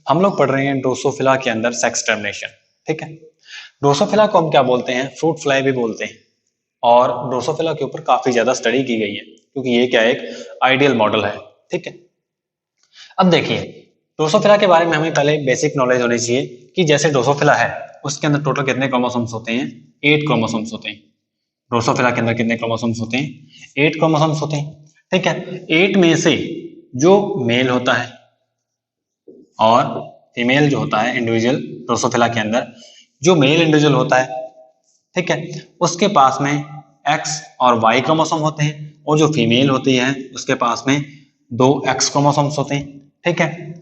हम लोग पढ़ रहे हैं ड्रोसोफिला के अंदर सेक्स टर्मिनेशन। ठीक है, ड्रोसोफिला को हम क्या बोलते हैं, फ्रूट फ्लाई भी बोलते हैं। और ड्रोसोफिला के ऊपर काफी ज्यादा स्टडी की गई है क्योंकि ये क्या एक आइडियल मॉडल है। ठीक है, अब देखिए ड्रोसोफिला के बारे में हमें पहले बेसिक नॉलेज होनी चाहिए कि जैसे ड्रोसोफिला है उसके अंदर टोटल कितने क्रोमोसोम्स होते हैं, 8 क्रोमोसोम्स होते हैं। ड्रोसोफिला के अंदर कितने क्रोमोसोम्स होते हैं, 8 क्रोमोसोम्स होते हैं। ठीक है, 8 में से जो मेल होता है और फीमेल जो होता है इंडिविजुअल ड्रोसोफिला के अंदर, जो मेल इंडिविजुअल होता है, ठीक है, उसके पास में एक्स और वाई क्रोमोसोम होते हैं, और जो फीमेल होती है उसके पास में 2 एक्स क्रोमोसोम्स होते हैं। ठीक है,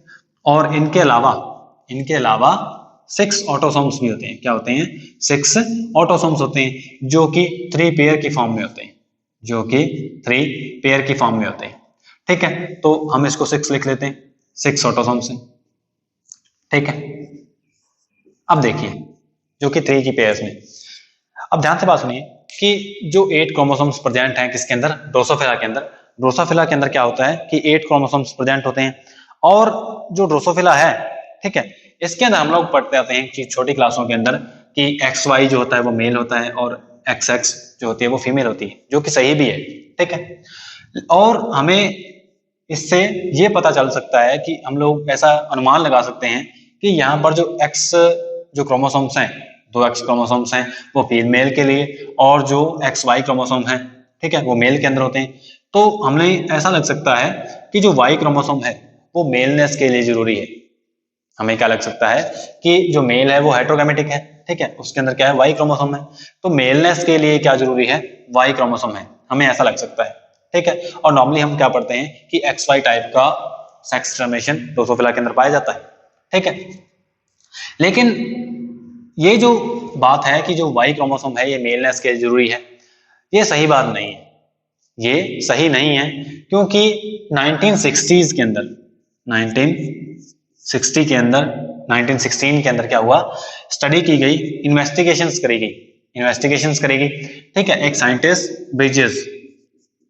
और इनके अलावा 6 ऑटोसोम्स भी होते हैं। क्या होते हैं, 6 ऑटोसोम्स होते हैं जो कि 3 पेयर की फॉर्म में होते हैं, जो कि 3 पेयर की फॉर्म में होते हैं। ठीक है, तो हम इसको 6 लिख लेते हैं, 6 ऑटोसोम्स हैं। ठीक है, अब देखिए जो कि 3 की पेयर्स में, अब ध्यान से बात सुनिए कि जो 8 क्रोमोसोम्स प्रेजेंट हैं किसके अंदर, ड्रोसोफिला के अंदर। ड्रोसोफिला के अंदर क्या होता है कि 8 क्रोमोसोम्स प्रेजेंट होते हैं। और जो ड्रोसोफिला है, ठीक है, इसके अंदर हम लोग पढ़ते आते हैं कि छोटी क्लासों के अंदर कि एक्स वाई जो होता है वो मेल होता है और एक्स एक्स जो होती है वो फीमेल होती है, जो कि सही भी है। ठीक है, और हमें इससे ये पता चल सकता है कि हम लोग ऐसा अनुमान लगा सकते हैं कि यहाँ पर जो एक्स जो क्रोमोसोम्स हैं, 2 एक्स क्रोमोसोम्स हैं वो फीमेल के लिए, और जो एक्स वाई क्रोमोसोम है, ठीक है, वो मेल के अंदर होते हैं। तो हमें ऐसा लग सकता है कि जो वाई क्रोमोसोम है वो मेलनेस के लिए जरूरी है। हमें क्या लग सकता है कि जो मेल है वो हेट्रोगैमेटिक है, ठीक है, उसके अंदर क्या है, वाई क्रोमोसोम है, तो मेलनेस के लिए क्या जरूरी है, वाई क्रोमोसोम है, हमें ऐसा लग सकता है। ठीक है, और नॉर्मली हम क्या पढ़ते हैं कि एक्स वाई टाइप का सेक्स ट्रांसमिशन ड्रोसोफिला के अंदर पाया जाता है। ठीक है, लेकिन ये जो बात है कि जो वाई क्रोमोसोम है ये मेलनेस के लिए जरूरी है, ये सही बात नहीं है, ये सही नहीं है। क्योंकि 1960s के अंदर 1960 के अंदर 1916 के अंदर क्या हुआ, स्टडी की गई, इन्वेस्टिगेशंस करी गई। ठीक है, एक साइंटिस्ट ब्रिजेस,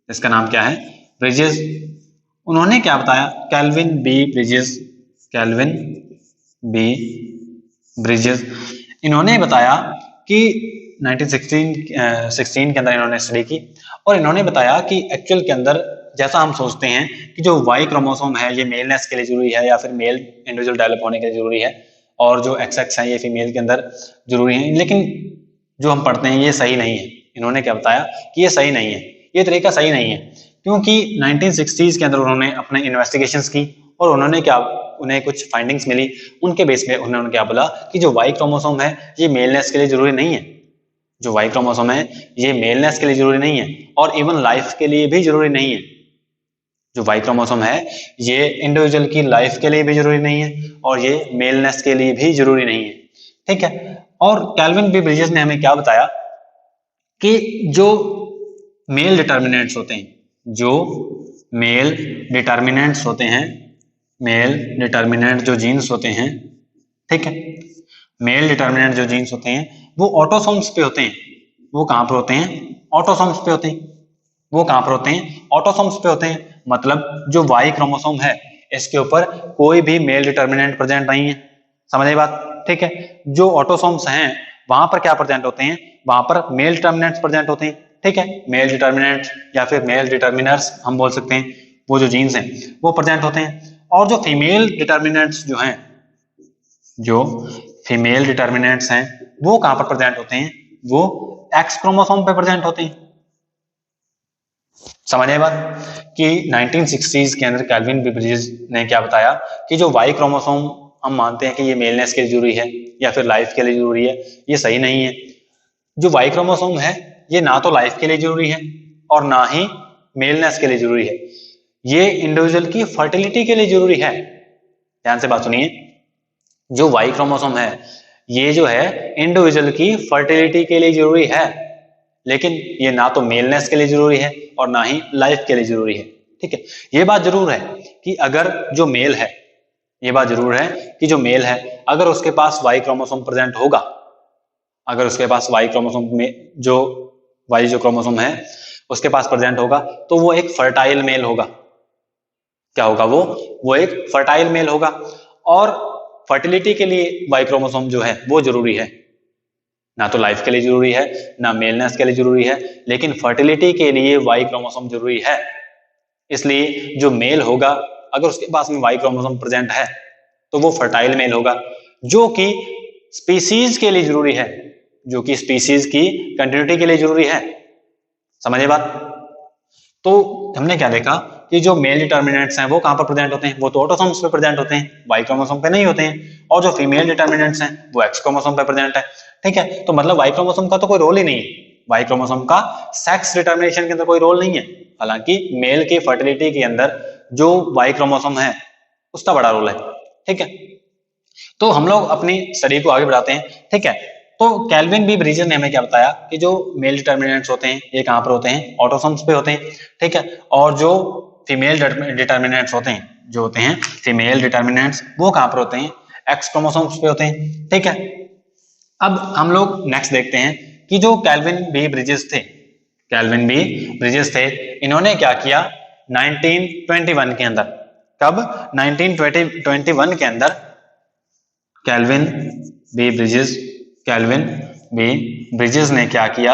इसका नाम क्या है, ब्रिजेस, उन्होंने क्या बताया, कैल्विन बी ब्रिजेस, इन्होंने बताया कि 1916 के अंदर इन्होंने स्टडी की, और इन्होंने बताया कि एक्चुअल के अंदर जैसा हम सोचते हैं कि जो वाई क्रोमोसोम है ये मेलनेस के लिए जरूरी है या फिर मेल इंडिविजुअल डेवलप होने के लिए जरूरी है, और जो एक्स एक्स है ये फीमेल के अंदर जरूरी है, लेकिन जो हम पढ़ते हैं ये सही नहीं है। इन्होंने क्या बताया कि ये सही नहीं है, ये तरीका सही नहीं है। क्योंकि 1960s के अंदर उन्होंने अपने इन्वेस्टिगेशंस की और उन्होंने क्या, उन्हें कुछ फाइंडिंग्स मिली, उनके बेस पे उन्होंने क्या बोला कि जो वाई क्रोमोसोम है ये मेलनेस के लिए जरूरी नहीं है, जो वाई क्रोमोसोम है ये मेलनेस के लिए जरूरी नहीं है, और इवन लाइफ के लिए भी जरूरी नहीं है। जो वाई क्रोमोसोम है ये इंडिविजुअल की लाइफ के लिए भी जरूरी नहीं है, और ये मेलनेस के लिए भी जरूरी नहीं है। ठीक है, और कैल्विन बी ब्रिजेस ने हमें क्या बताया कि जो मेल डिटर्मिनेंट्स होते हैं, जो मेल डिटर्मिनेंट्स होते हैं, मेल डिटर्मिनेंट जो जीन्स होते हैं, ठीक है, मेल डिटर्मिनेंट जो जीन्स होते हैं वो ऑटोसोम्स पे होते हैं। वो कहां पर होते हैं, ऑटोसोम्स पे होते हैं। वो कहां पर होते हैं, ऑटोसोम्स पे होते हैं। मतलब जो वाई क्रोमोसोम है इसके ऊपर कोई भी मेल डिटर्मिनेंट प्रेजेंट नहीं है। समझ आई बात, ठीक है, जो ऑटोसोम्स हैं वहां पर क्या प्रेजेंट होते हैं, वहां पर मेल डिटर्मिनेंट्स प्रेजेंट होते हैं। ठीक है, मेल डिटर्मिनेंट या फिर मेल डिटर्मिनर्स हम बोल सकते हैं, वो जो जीन्स हैं वो प्रेजेंट होते हैं। और जो फीमेल डिटर्मिनेंट्स जो हैं, जो फीमेल डिटर्मिनेंट्स हैं वो कहां पर प्रेजेंट होते हैं, वो एक्स क्रोमोसोम पे प्रेजेंट होते हैं। समझ आए बात कि 1960s के अंदर कैल्विन बी ब्रिजेस ने क्या बताया कि जो वाई क्रोमोसोम हम मानते हैं कि ये मेलनेस के लिए जरूरी है या फिर लाइफ के लिए जरूरी है, ये सही नहीं है। जो वाई क्रोमोसोम है ये ना तो लाइफ के लिए जरूरी है और ना ही मेलनेस के लिए जरूरी है, ये इंडिविजुअल की फर्टिलिटी के लिए जरूरी है। ध्यान से बात सुनिए, जो वाई क्रोमोसोम है ये जो है इंडिविजुअल की फर्टिलिटी के लिए जरूरी है, लेकिन ये ना तो मेलनेस के लिए जरूरी है और ना ही लाइफ के लिए जरूरी है। ठीक है, ये बात जरूर है कि अगर जो मेल है, ये बात जरूर है कि जो मेल है अगर उसके पास वाई क्रोमोसोम प्रेजेंट होगा, अगर उसके पास वाई क्रोमोसोम में जो वाई जो क्रोमोसोम है उसके पास प्रेजेंट होगा तो वो एक फर्टाइल मेल होगा। क्या होगा वो एक फर्टाइल मेल होगा। और फर्टिलिटी के लिए वाई क्रोमोसोम जो है वो जरूरी है, ना तो लाइफ के लिए जरूरी है ना मेलनेस के लिए जरूरी है, लेकिन फर्टिलिटी के लिए वाई क्रोमोसोम जरूरी है। इसलिए जो मेल होगा अगर उसके पास में वाई क्रोमोसोम प्रेजेंट है तो वो फर्टाइल मेल होगा, जो कि स्पीसीज के लिए जरूरी है, जो कि स्पीसीज की कंटिन्यूटी के लिए जरूरी है। समझे बात? तो हमने क्या देखा कि जो मेल डिटर्मिनेंट्स हैं वो कहां पर प्रेजेंट होते हैं, वो तो ऑटोसोम्स पे प्रेजेंट होते हैं, वाई क्रोमोसोम पे नहीं होते हैं, और जो फीमेल डिटर्मिनेंट्स हैं वो एक्स क्रोमोसोम पे प्रेजेंट है। ठीक है, तो मतलब वाई क्रोमोसोम का तो कोई रोल ही नहीं है, वाई क्रोमोसोम का सेक्स डिटर्मिनेशन के अंदर कोई रोल नहीं है। हालांकि मेल की फर्टिलिटी के अंदर जो वाई क्रोमोसोम है उसका बड़ा रोल है। ठीक है, तो हम लोग अपनी स्टडी को आगे बढ़ाते हैं। ठीक है, तो कैल्विन बी ब्रिजेस ने हमें क्या बताया कि जो मेल डिटर्मिनेंट्स होते हैं ये कहां पर होते हैं, ऑटोसोम्स पे होते हैं। ठीक है, और जो फीमेल डिटर्मिनेंट्स होते हैं, जो होते हैं फीमेल डिटर्मिनेंट्स, वो कहां पर होते हैं, एक्स क्रोमोसोम्स पे होते हैं। ठीक है, अब हम लोग नेक्स्ट देखते हैं कि जो कैल्विन बी ब्रिजेस थे, कैल्विन बी ब्रिजेस थे, इन्होंने क्या किया 1921 के अंदर। कब? 1921 के अंदर Calvin B Bridges, Calvin B Bridges ने क्या किया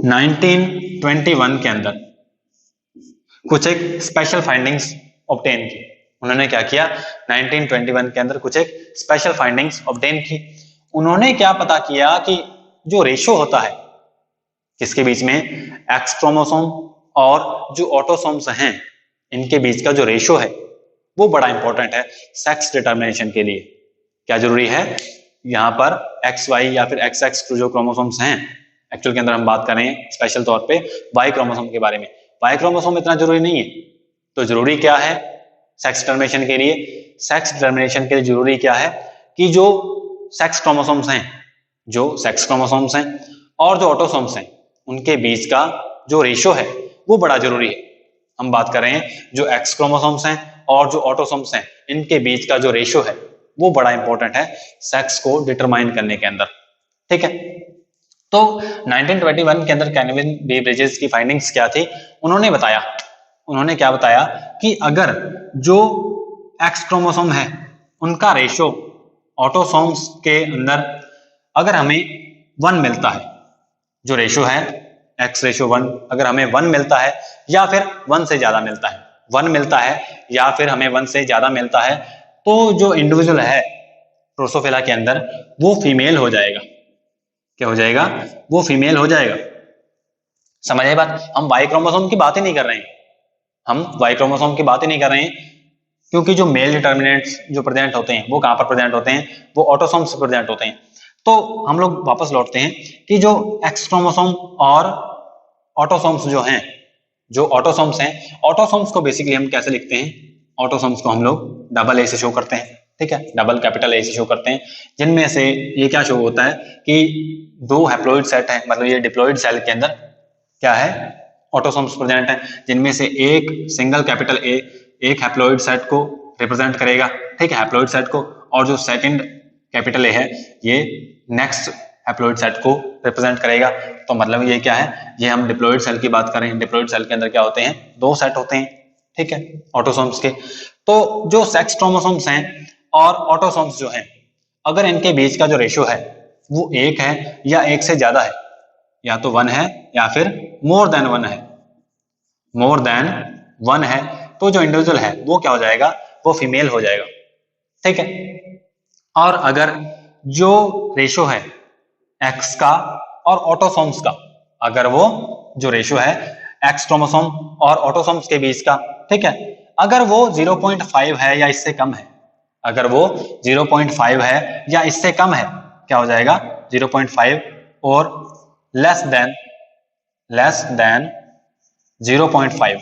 1921 के अंदर कुछ एक स्पेशल फाइंडिंग्स ऑब्टेन की। उन्होंने क्या किया 1921 के अंदर कुछ एक स्पेशल फाइंडिंग्स ऑब्टेन की। उन्होंने क्या पता किया कि जो रेशो होता है किसके बीच में, एक्स क्रोमोसोम और जो ऑटोसोम्स हैं इनके बीच का जो रेशो है वो बड़ा इंपॉर्टेंट है सेक्स डिटर्मिनेशन के लिए। क्या जरूरी है यहाँ पर एक्स वाई या फिर एक्स एक्स जो क्रोमोसोम्स हैं, एक्चुअल के अंदर हम बात करें स्पेशल तौर पे वाई क्रोमोसोम के बारे में, वाई क्रोमोसोम इतना जरूरी नहीं है। तो जरूरी क्या है सेक्स डिटर्मिनेशन के लिए, सेक्स डिटर्मिनेशन के लिए जरूरी क्या है कि जो सेक्स क्रोमोसोम्स हैं, जो सेक्स क्रोमोसोम्स हैं और जो ऑटोसोम्स हैं उनके बीच का जो रेशो है वो बड़ा जरूरी है। हम बात कर रहे हैं जो एक्स क्रोमोसोम्स हैं और जो ऑटोसोम्स हैं इनके बीच का जो रेशो है वो बड़ा इंपॉर्टेंट है सेक्स को डिटरमाइन करने के अंदर। ठीक है, तो 1921 के अंदर कैल्विन बी ब्रिजेस की फाइंडिंग्स क्या थी, उन्होंने क्या बताया कि अगर जो एक्स क्रोमोसोम है उनका रेशो ऑटोसोम्स के अंदर अगर हमें 1 मिलता है, जो रेशो है एक्स रेशो 1, अगर हमें 1 मिलता है या फिर 1 से ज्यादा मिलता है, 1 मिलता है या फिर हमें 1 से ज्यादा मिलता है, तो जो इंडिविजुअल है ड्रोसोफिला के अंदर वो फीमेल हो जाएगा। क्या हो जाएगा? वो फीमेल हो जाएगा। समझिए बात, हम वाई क्रोमोसोम की बात ही नहीं कर रहे हैं, हम वाई क्रोमोसोम की बात ही नहीं कर रहे हैं, क्योंकि जो मेल डिटर्मिनेंट्स जो प्रेजेंट होते हैं वो कहां पर प्रेजेंट होते हैं, वो ऑटोसोम्स पर प्रेजेंट होते हैं। तो हम लोग वापस लौटते हैं कि जो एक्स क्रोमोसोम और ऑटोसोम्स जो हैं, जो ऑटोसोम्स हैं, ऑटोसोम्स को बेसिकली हम कैसे लिखते हैं, ऑटोसोम्स को हम लोग डबल ए से शो करते हैं। ठीक है, डबल कैपिटल ए से शो करते हैं, जिनमें से ये क्या शो होता है कि 2 हैप्लॉइड सेट है, मतलब ये डिप्लॉइड सेल के अंदर क्या है ऑटोसोम्स प्रेजेंट है, जिनमें से एक सिंगल कैपिटल ए एक हैप्लॉइड सेट को रिप्रेजेंट करेगा। ठीक है, हैप्लॉइड सेट को, और जो सेकंड कैपिटल ए है ये नेक्स्ट हैप्लॉइड सेट को रिप्रेजेंट करेगा। तो मतलब ये क्या है, ये हम डिप्लॉइड सेल की बात करें, डिप्लॉइड सेल के अंदर क्या होते हैं, 2 सेट होते हैं। ठीक है, ऑटोसोम्स के। तो जो सेक्स क्रोमोसोम्स हैं और ऑटोसोम्स जो हैं, अगर इनके बीच का जो रेशियो है वो 1 है या 1 से ज्यादा है, या तो 1 है या फिर मोर देन 1 है, मोर देन 1 है, तो जो इंडिविजुअल है वो क्या हो जाएगा, वो फीमेल हो जाएगा। ठीक है, और अगर जो रेशियो है एक्स का और ऑटोसोम्स का, अगर वो जो रेशियो है एक्स क्रोमोसोम और ऑटोसोम्स के बीच का, ठीक है, अगर वो 0.5 है या इससे कम है, अगर वो 0.5 है या इससे कम है, क्या हो जाएगा 0.5 और लेस देन 0.5,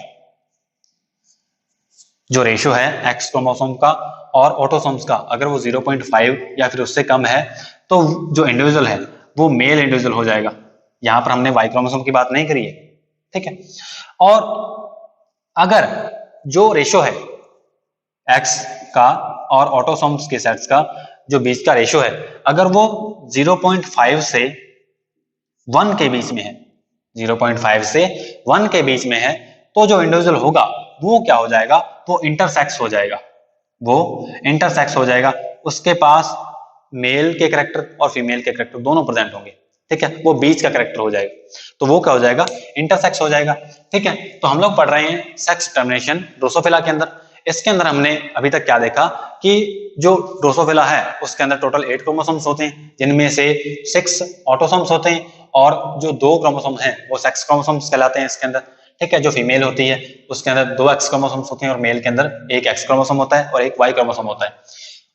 जो रेशियो है एक्स क्रोमोसोम का और ऑटोसोम्स का, अगर वो 0.5 या फिर उससे कम है, तो जो इंडिविजुअल है वो मेल इंडिविजुअल हो जाएगा। यहां पर हमने वाई क्रोमोसोम की बात नहीं करी है। ठीक है, और अगर जो रेशियो है एक्स का और ऑटोसोम्स के सेट्स का जो बीच का रेशियो है, अगर वो 0.5 से 1 के बीच में है, 0.5 से 1 के बीच में है, तो जो इंडिविजुअल होगा वो क्या हो जाएगा, वो इंटरसेक्स हो जाएगा। वो इंटरसेक्स हो जाएगा, उसके पास मेल के कैरेक्टर और फीमेल के कैरेक्टर दोनों प्रेजेंट होंगे, ठीक है, वो बीच का कैरेक्टर हो जाएगा, तो वो क्या हो जाएगा, इंटरसेक्स हो जाएगा, ठीक है। तो हम लोग पढ़ रहे हैं सेक्स डिटरमिनेशन ड्रोसोफिला के अंदर। इसके अंदर हमने अभी तक क्या देखा कि जो ड्रोसोफिला है उसके अंदर टोटल 8 क्रोमोसोम्स होते हैं, जिनमें से 6 ऑटोसोम्स होते हैं और जो 2 क्रोमोसोम हैं वो सेक्स क्रोमोसोम्स कहलाते हैं इसके अंदर, ठीक है। जो फीमेल होती है उसके अंदर 2 एक्स क्रोमोसोम्स होते हैं और मेल के अंदर 1 एक्स क्रोमोसोम होता है और 1 वाई क्रोमोसोम होता है।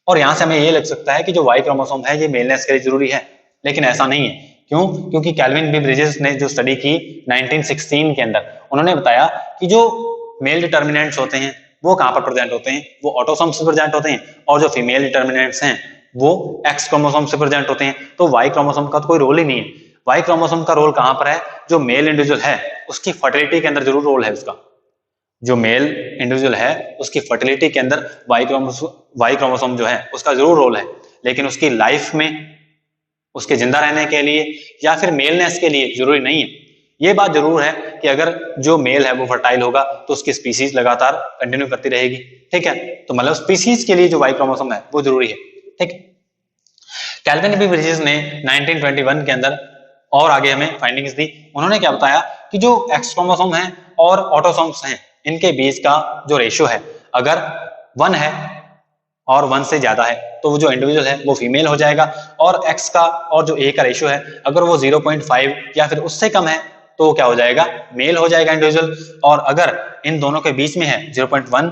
और यहां से हमें ये लग सकता है कि जो वाई क्रोमोसोम है ये मेलनेस के लिए जरूरी है, लेकिन ऐसा नहीं है। क्यों? क्योंकि कैल्विन बी ब्रिजेस ने जो स्टडी की 1916 के अंदर, उन्होंने बताया कि जो मेल डिटर्मिनेंट्स होते हैं वो कहां पर प्रेजेंट होते हैं, वो ऑटोसोम्स से प्रेजेंट होते हैं, और जो फीमेल डिटर्मिनेंट्स हैं वो एक्स क्रोमोसोम से प्रेजेंट होते हैं। तो वाई क्रोमोसोम का तो कोई रोल ही नहीं है। वाई क्रोमोसोम का रोल कहां पर है, जो मेल इंडिविजुअल है उसकी फर्टिलिटी के अंदर जरूर रोल है उसका। जो मेल इंडिविजुअल है उसकी फर्टिलिटी के अंदर वाई क्रोमोसोम जो है उसका जरूर रोल है, लेकिन उसकी लाइफ में, उसके जिंदा रहने के लिए या फिर मेलनेस के लिए जरूरी नहीं है। ये बात जरूर है कि अगर जो मेल है वो फर्टाइल होगा तो उसकी स्पीसीज लगातार कंटिन्यू करती रहेगी, ठीक है। तो मतलब स्पीसीज के लिए जो वाई क्रोमोसोम है वो जरूरी है, ठीक है। कैल्विन बी ब्रिजेस ने 1921 के अंदर और आगे हमें फाइंडिंग्स दी। उन्होंने क्या बताया कि जो एक्स क्रोमोसोम है और ऑटोसोम्स हैं इनके बीच का जो रेशियो है, अगर 1 है और 1 से ज्यादा है तो वो जो इंडिविजुअल है वो फीमेल हो जाएगा, और एक्स का और जो ए का रेशियो है अगर वो 0.5 या फिर उससे कम है तो वो क्या हो जाएगा, मेल हो जाएगा इंडिविजुअल। और अगर इन दोनों के बीच में है 0.1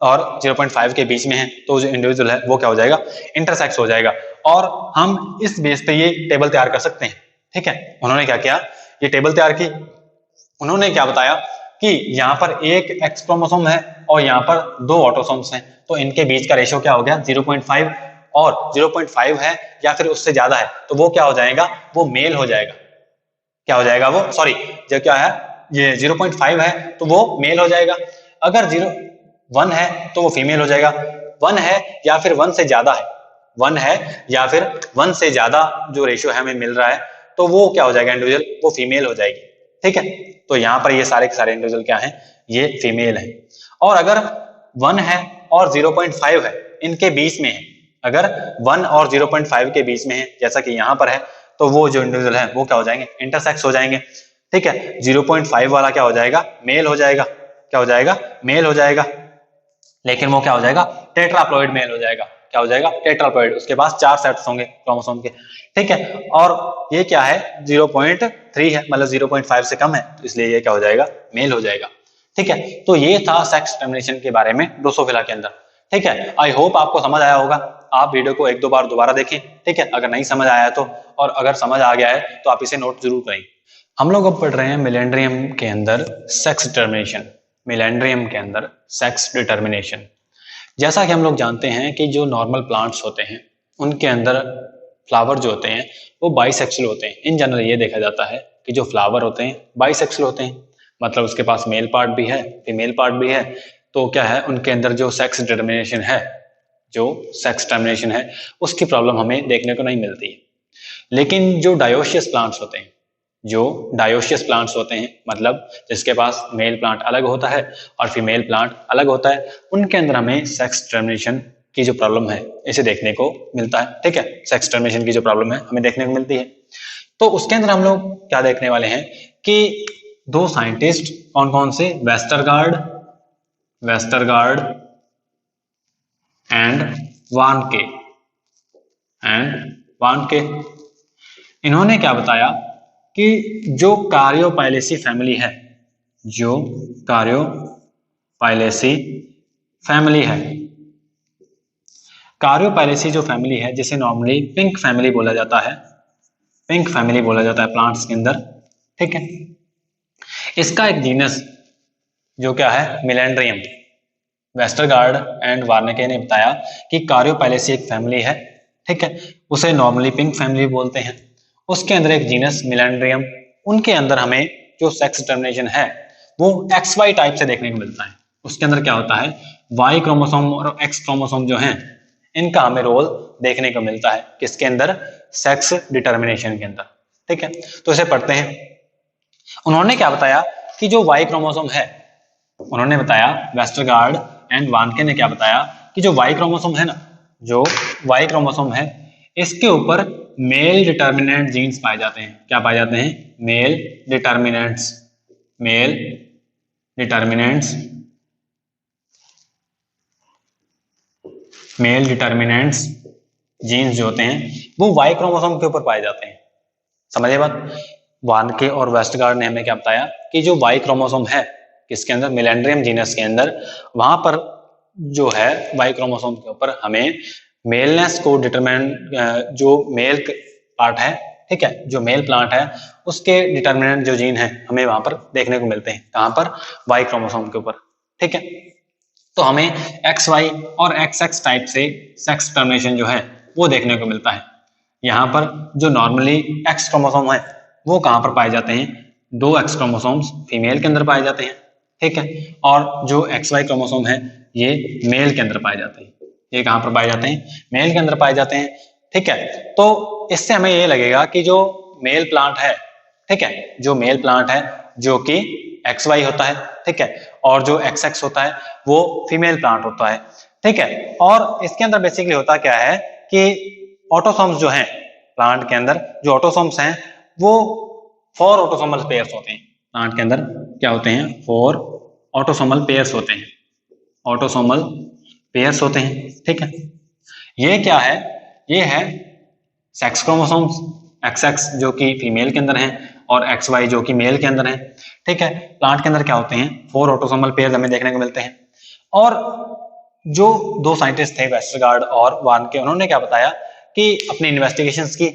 और 0.5 के बीच में है तो जो इंडिविजुअल है वो क्या हो जाएगा, इंटरसेक्स हो जाएगा। और हम इस बेस पे ये टेबल तैयार कर सकते हैं, ठीक है। उन्होंने क्या किया, ये टेबल तैयार की। उन्होंने क्या बताया कि यहाँ पर एक एक्स क्रोमोसोम है और यहाँ पर 2 ऑटोसोम्स हैं, तो इनके बीच का रेशियो क्या हो गया 0.5, और 0.5 है या फिर उससे ज्यादा है तो वो क्या हो जाएगा, वो मेल हो जाएगा। क्या हो जाएगा वो, सॉरी, जो क्या है ये 0.5 है तो वो मेल हो जाएगा, अगर 1 है तो वो फीमेल हो जाएगा। 1 है या फिर 1 से ज्यादा है, 1 है या फिर 1 से ज्यादा जो रेशियो है हमें मिल रहा है तो वो क्या हो जाएगा इंडिविजुअल, वो फीमेल हो जाएगी, ठीक है। तो यहाँ पर ये सारे के सारे इंडिविजुअल क्या हैं, ये फीमेल है। और अगर 1 है और 0.5 है इनके बीच में है, अगर 1 और 0.5 के बीच में है जैसा कि यहाँ पर है, तो वो जो इंडिविजुअल है वो क्या हो जाएंगे, इंटरसेक्स हो जाएंगे, ठीक है। 0.5 वाला क्या हो जाएगा, मेल हो जाएगा, क्या हो जाएगा, मेल हो जाएगा, लेकिन वो क्या हो जाएगा, टेट्राप्लॉइड मेल हो जाएगा। क्या हो जाएगा, टेट्राप्लॉइड, उसके पास 4 सेट्स होंगे क्रोमोसोम के, ठीक है। और ये क्या है 0.3 है, मतलब 0.5 से कम है, तो इसलिए ये क्या हो जाएगा, मेल हो जाएगा, ठीक है। तो ये था सेक्स डिटरमिनेशन के बारे में ड्रोसोफिला के अंदर, ठीक है। आई होप आपको समझ आया होगा। आप वीडियो को 1-2 बार दोबारा देखें, ठीक है, अगर नहीं समझ आया तो, और अगर समझ आ गया है तो आप इसे नोट जरूर करें। हम लोग अब पढ़ रहे हैं मिलेंड्रियम के अंदर सेक्स डिटरमिनेशन। मिलेंड्रियम के अंदर सेक्स डिटरमिनेशन, जैसा कि हम लोग जानते हैं कि जो नॉर्मल प्लांट्स होते हैं उनके अंदर फ्लावर जो होते हैं वो बाइसेक्सुअल होते हैं। इन जनरल ये देखा जाता है कि जो फ्लावर होते हैं बाइसेक्सुअल होते हैं, मतलब उसके पास मेल पार्ट भी है फीमेल पार्ट भी है। तो क्या है, उनके अंदर जो सेक्स डिटरमिनेशन है, जो सेक्स डिटरमिनेशन है उसकी प्रॉब्लम हमें देखने को नहीं मिलती है। लेकिन जो डायोशियस प्लांट्स होते हैं, जो डायोशियस प्लांट्स होते हैं, मतलब जिसके पास मेल प्लांट अलग होता है और फीमेल प्लांट अलग होता है, उनके अंदर हमें सेक्स डिटरमिनेशन की जो प्रॉब्लम है इसे देखने को मिलता है, ठीक है। सेक्स डिटरमिनेशन की जो प्रॉब्लम है हमें देखने को मिलती है। तो उसके अंदर हम लोग क्या देखने वाले हैं कि 2 साइंटिस्ट, कौन कौन से, वेस्टरगार्ड एंड वार्नके, इन्होंने क्या बताया कि जो कार्योपाइलेसी फैमिली है, जो कार्योपाइलेसी फैमिली है, कार्योपाइलेसी जो फैमिली है जिसे नॉर्मली पिंक फैमिली बोला जाता है, पिंक फैमिली बोला जाता है प्लांट्स के अंदर, ठीक है। इसका एक जीनस जो क्या है, मिलेंड्रियम। वेस्टरगार्ड एंड वार्नेके ने बताया कि कार्योपाइलेसी एक फैमिली है, ठीक है, उसे नॉर्मली पिंक फैमिली बोलते हैं। उसके अंदर एक जीनस मिलेंड्रियम, उनके अंदर हमें जो सेक्स डिटरमिनेशन है वो XY टाइप से देखने को मिलता है। उसके अंदर क्या होता है, Y क्रोमोसोम और X क्रोमोसोम जो हैं इनका हमें रोल देखने को मिलता है, किसके अंदर, सेक्स डिटरमिनेशन के अंदर, ठीक है। तो इसे पढ़ते हैं। उन्होंने क्या बताया कि जो Y क्रोमोसोम है, उन्होंने बताया, वेस्टरगार्ड एंड वार्नके ने क्या बताया कि जो वाई क्रोमोसोम है ना, जो वाई क्रोमोसोम है, इसके ऊपर मेल डिटर्मिनेंट जीन्स पाए जाते हैं। क्या पाए जाते हैं? Male determinants. Male determinants, male determinants genes जो होते हैं वो वाई क्रोमोसोम के ऊपर पाए जाते हैं। समझिए बात। वार्नके और वेस्टगार्ड ने हमें क्या बताया कि जो वाई क्रोमोसोम है किसके अंदर, मिलेंड्रियम जीनस के अंदर, वहां पर जो है वाई क्रोमोसोम के ऊपर हमें मेलनेस को डिटरमाइन, जो मेल पार्ट है, ठीक है, जो मेल प्लांट है उसके डिटर्मिनेंट जो जीन है हमें वहां पर देखने को मिलते हैं। कहां पर? वाई क्रोमोसोम के ऊपर, ठीक है। तो हमें एक्स वाई और एक्स एक्स टाइप से सेक्स टर्मिनेशन जो है वो देखने को मिलता है। यहाँ पर जो नॉर्मली एक्स क्रोमोसोम है वो कहाँ पर पाए जाते हैं? दो एक्स क्रोमोसोम्स फीमेल के अंदर पाए जाते हैं, ठीक है, और जो एक्स वाई क्रोमोसोम है ये मेल के अंदर पाए जाते हैं। ये कहाँ पर पाए जाते हैं? मेल के अंदर पाए जाते हैं, ठीक है। तो इससे हमें ये लगेगा कि जो मेल प्लांट है, ठीक है, जो मेल प्लांट है जो कि एक्स वाई होता है, ठीक है, और जो एक्स एक्स होता है वो फीमेल प्लांट होता है, ठीक है। और इसके अंदर बेसिकली होता क्या है कि ऑटोसोम्स जो हैं प्लांट के अंदर, जो ऑटोसोम्स हैं वो 4 ऑटोसोमल पेयर्स होते हैं। प्लांट के अंदर क्या होते हैं? 4 ऑटोसोमल पेयर्स होते हैं। ऑटोसोमल पेयर्स होते हैं, ठीक है। ये क्या है? ये है सेक्स क्रोमोसोम्स, एक्स एक्स जो कि फीमेल के अंदर हैं और एक्स वाई जो कि मेल के अंदर हैं, ठीक है। प्लांट के अंदर क्या होते हैं? 4 ऑटोसोमल पेयर हमें देखने को मिलते हैं। और जो दो साइंटिस्ट थे वेस्टरगार्ड और वार्नके, उन्होंने क्या बताया कि अपनी इन्वेस्टिगेशंस की,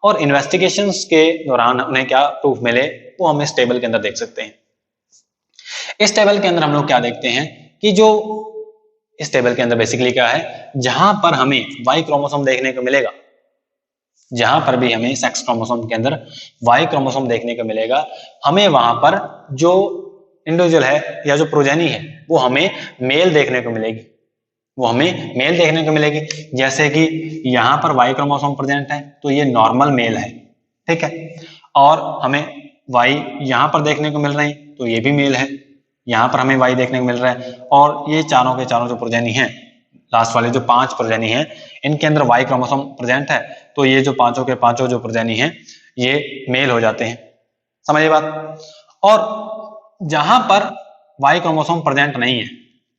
और इन्वेस्टिगेशंस के दौरान उन्हें क्या प्रूफ मिले वो हम इस टेबल के अंदर देख सकते हैं। इस टेबल के अंदर हम लोग क्या देखते हैं कि जो इस टेबल के अंदर बेसिकली क्या है, जहां पर हमें वाई क्रोमोसोम देखने को मिलेगा, जहां पर भी हमें सेक्स क्रोमोसोम के अंदर वाई क्रोमोसोम देखने को मिलेगा, हमें वहां पर जो इंडिविजुअल है या जो प्रोजेनी है वो हमें मेल देखने को मिलेगी, वो हमें मेल देखने को मिलेगी। जैसे कि यहाँ पर वाई क्रोमोसोम प्रेजेंट है तो ये नॉर्मल मेल है, ठीक है, और हमें वाई यहाँ पर देखने को मिल रहे हैं तो ये भी मेल है, यहाँ पर हमें वाई देखने को मिल रहा है, और ये चारों के चारों जो प्रोजेनी हैं, लास्ट वाले जो 5 प्रोजेनी हैं, इनके अंदर वाई क्रोमोसोम प्रेजेंट है, तो ये जो पांचों के पांचों जो प्रोजेनी हैं ये मेल हो जाते हैं। समझिए बात। और जहां पर वाई क्रोमोसोम प्रेजेंट नहीं है,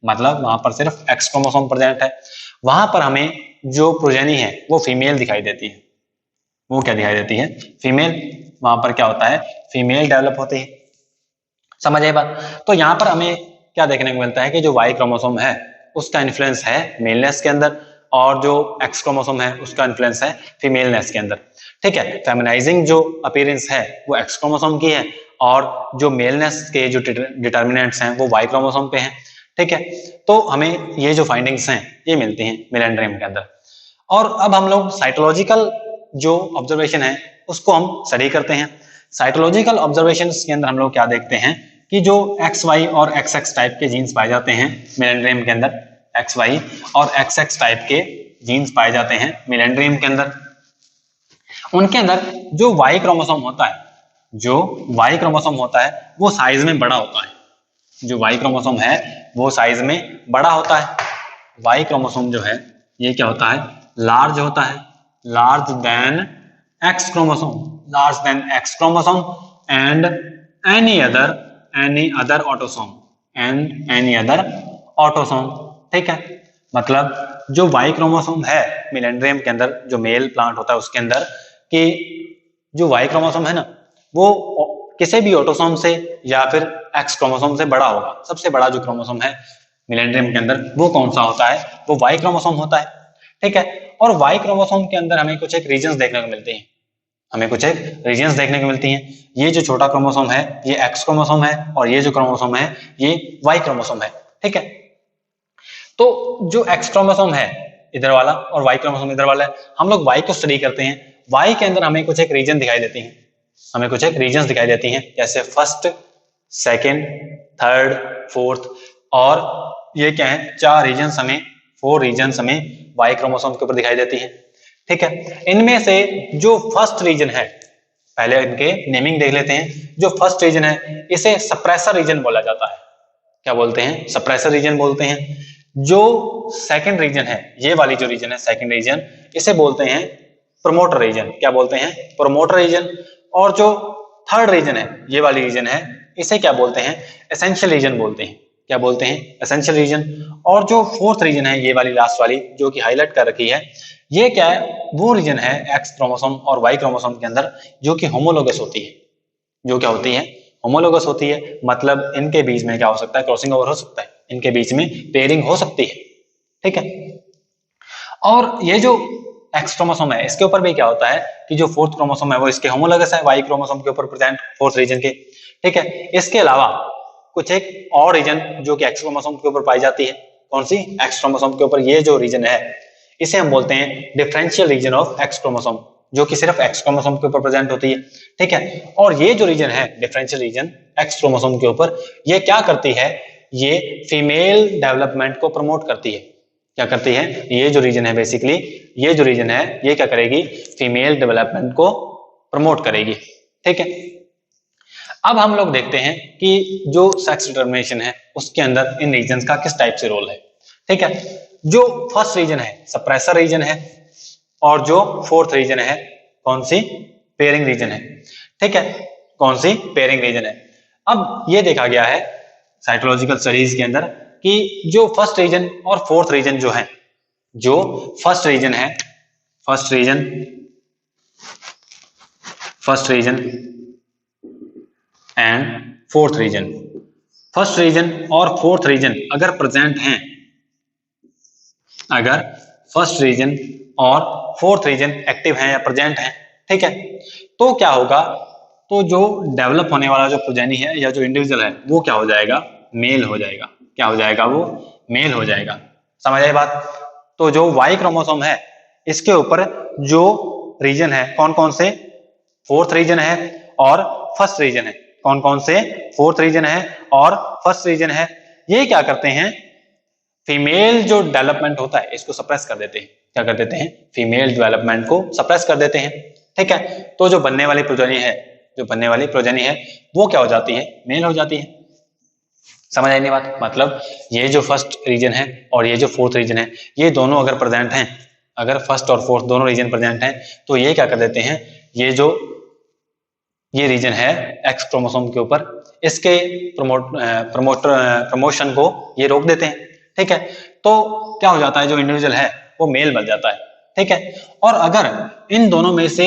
मतलब वहां पर सिर्फ एक्स क्रोमोसोम प्रेजेंट है, वहां पर हमें जो प्रोजेनी है वो फीमेल दिखाई देती है। वो क्या दिखाई देती है? फीमेल। वहां पर क्या होता है? फीमेल डेवलप होती है। समझिए बात। तो यहाँ पर हमें क्या देखने को मिलता है कि जो वाई क्रोमोसोम है उसका इन्फ्लुएंस है मेलनेस के अंदर, और जो एक्स क्रोमोसोम है उसका इन्फ्लुएंस है फीमेलनेस के अंदर, ठीक है। फेमिनाइजिंग जो अपीयरेंस है वो एक्स क्रोमोसोम की है, और जो मेलनेस के जो डिटर्मिनेंट्स हैं वो वाई क्रोमोसोम पे हैं, ठीक है। तो हमें ये जो फाइंडिंग्स हैं ये मिलती हैं मिलेंड्रियम के अंदर। और अब हम लोग साइटोलॉजिकल जो ऑब्जर्वेशन है उसको हम स्टडी करते हैं। साइटोलॉजिकल ऑब्जर्वेशंस के अंदर हम लोग क्या देखते हैं कि जो एक्स वाई और एक्स एक्स टाइप के जीन्स पाए जाते हैं मिलेंड्रियम के अंदर, एक्स वाई और एक्स एक्स टाइप के जीन्स पाए जाते हैं मिलेंड्रियम के अंदर। उनके अंदर जो वाई क्रोमोसोम होता है, जो वाई क्रोमोसोम होता है वो साइज में बड़ा होता है। जो वाई क्रोमोसोम है वो साइज में बड़ा होता है। वाई क्रोमोसोम जो है ये क्या होता है? लार्ज होता है, large than x chromosome, large than x chromosome and any other autosome, and any other autosome, ठीक है। मतलब जो वाई क्रोमोसोम है मिलेंड्रियम के अंदर, जो मेल प्लांट होता है उसके अंदर, कि जो वाई क्रोमोसोम है ना वो किसी भी ऑटोसोम से या फिर एक्स क्रोमोसोम से बड़ा होगा। सबसे बड़ा जो क्रोमोसोम है मिलेंड्रियम के अंदर वो कौन सा होता है? वो वाई क्रोमोसोम होता है, ठीक है। और वाई क्रोमोसोम के अंदर हमें कुछ एक रीजन्स देखने को मिलती हैं, हमें कुछ एक रीजन्स देखने को मिलती हैं। ये जो छोटा क्रोमोसोम है ये एक्स क्रोमोसोम है, और ये जो क्रोमोसोम है ये वाई क्रोमोसोम है, ठीक है। तो जो एक्स क्रोमोसोम है इधर वाला और वाई क्रोमोसोम इधर वाला है, हम लोग वाई को स्टडी करते हैं। वाई के अंदर हमें कुछ एक रीजन दिखाई देती हैं, हमें कुछ एक रीजन्स दिखाई देती हैं, जैसे फर्स्ट, सेकंड, थर्ड, फोर्थ, और ये क्या है? 4 रीजन्स हमें, 4 रीजन्स हमें वाई क्रोमोसोम के ऊपर दिखाई देती हैं, ठीक है। इनमें से जो फर्स्ट रीजन है, पहले इनके नेमिंग देख लेते हैं। जो फर्स्ट रीजन है इसे सप्रेसर रीजन बोला जाता है। क्या बोलते हैं? सप्रेसर रीजन बोलते हैं। जो सेकंड रीजन है, ये वाली जो रीजन है सेकंड रीजन, इसे बोलते हैं प्रमोटर रीजन। क्या बोलते हैं? Promoter region. और जो थर्ड रीजन है, ये वाली रीजन है, इसे क्या बोलते हैं? एसेंशियल रीजन बोलते हैं। क्या बोलते हैं? Essential region. और जो फोर्थ रीजन है, ये वाली लास्ट वाली जो कि हाईलाइट कर रखी है, ये क्या है? वो रीजन है एक्स क्रोमोसोम और वाई क्रोमोसोम के अंदर जो कि होमोलोगस होती है। जो क्या होती है? होमोलोगस होती है। मतलब इनके बीच में क्या हो सकता है? क्रॉसिंग ओवर हो सकता है, इनके बीच में पेयरिंग हो सकती है। ठीक है। और ये जो एक्स क्रोमोसोम है, इसके ऊपर भी क्या होता है कि जो फोर्थ क्रोमोसोम है वो इसके होमोलोगस है वाई क्रोमोसोम के ऊपर प्रेजेंट, फोर्थ रीजन के। ठीक है। इसके अलावा कुछ एक और रीजन जो कि एक्स क्रोमोसोम के ऊपर पाई जाती है। कौन सी? एक्स क्रोमोसोम के ऊपर ये जो रीजन है, इसे हम बोलते हैं differential region of x chromosome, जो कि सिर्फ एक्स क्रोमोसोम के ऊपर प्रेजेंट होती है। ठीक है। और ये जो रीजन है डिफरेंशियल रीजन एक्स क्रोमोसोम के ऊपर, ये क्या करती है? ये फीमेल डेवलपमेंट को प्रमोट करती है। क्या करती है? ये जो रीजन है बेसिकली, ये जो रीजन है ये क्या करेगी? फीमेल डेवलपमेंट को प्रमोट करेगी। ठीक है। अब हम लोग देखते हैं कि जो सेक्स डिटरमिनेशन है उसके अंदर इन रीजन्स का किस टाइप से रोल है। ठीक है। जो फर्स्ट रीजन है सप्रेसर रीजन है, और जो फोर्थ रीजन है कौन सी? पेयरिंग रीजन है। ठीक है। कौन सी? पेयरिंग रीजन है। अब ये देखा गया है साइकोलॉजिकल स्टडीज के अंदर कि जो फर्स्ट रीजन और फोर्थ रीजन जो है, जो फर्स्ट रीजन है, first region and fourth region, first region और फोर्थ रीजन अगर प्रेजेंट हैं, अगर फर्स्ट रीजन और फोर्थ रीजन एक्टिव हैं या प्रेजेंट हैं, ठीक है, तो क्या होगा? तो जो डेवलप होने वाला जो प्रोजेनी है या जो इंडिविजुअल है वो क्या हो जाएगा? मेल हो जाएगा। क्या हो जाएगा? वो मेल हो जाएगा। समझ आई बात? तो जो वाई क्रोमोसोम है इसके ऊपर जो रीजन है कौन कौन से? फोर्थ रीजन है और फर्स्ट रीजन है। कौन कौन से? फोर्थ रीजन है और फर्स्ट रीजन है। ये क्या करते हैं? फीमेल जो डेवलपमेंट होता है इसको सप्रेस कर देते हैं। क्या कर देते हैं? फीमेल डेवलपमेंट को सप्रेस कर देते हैं। ठीक है। तो जो बनने वाली प्रोजेनी है, जो बनने वाली प्रोजेनी है वो क्या हो जाती है? मेल हो जाती है। समझ आई नहीं बात? मतलब ये जो फर्स्ट रीजन है और ये जो फोर्थ रीजन है, ये दोनों अगर प्रेजेंट हैं, अगर फर्स्ट और फोर्थ दोनों रीजन प्रेजेंट हैं, तो ये क्या कर देते हैं? ये रीजन है एक्स क्रोमोसोम के ऊपर, इसके प्रमोशन को ये रोक देते हैं। ठीक है। तो क्या हो जाता है? जो इंडिविजुअल है वो मेल बन जाता है। ठीक है। और अगर इन दोनों में से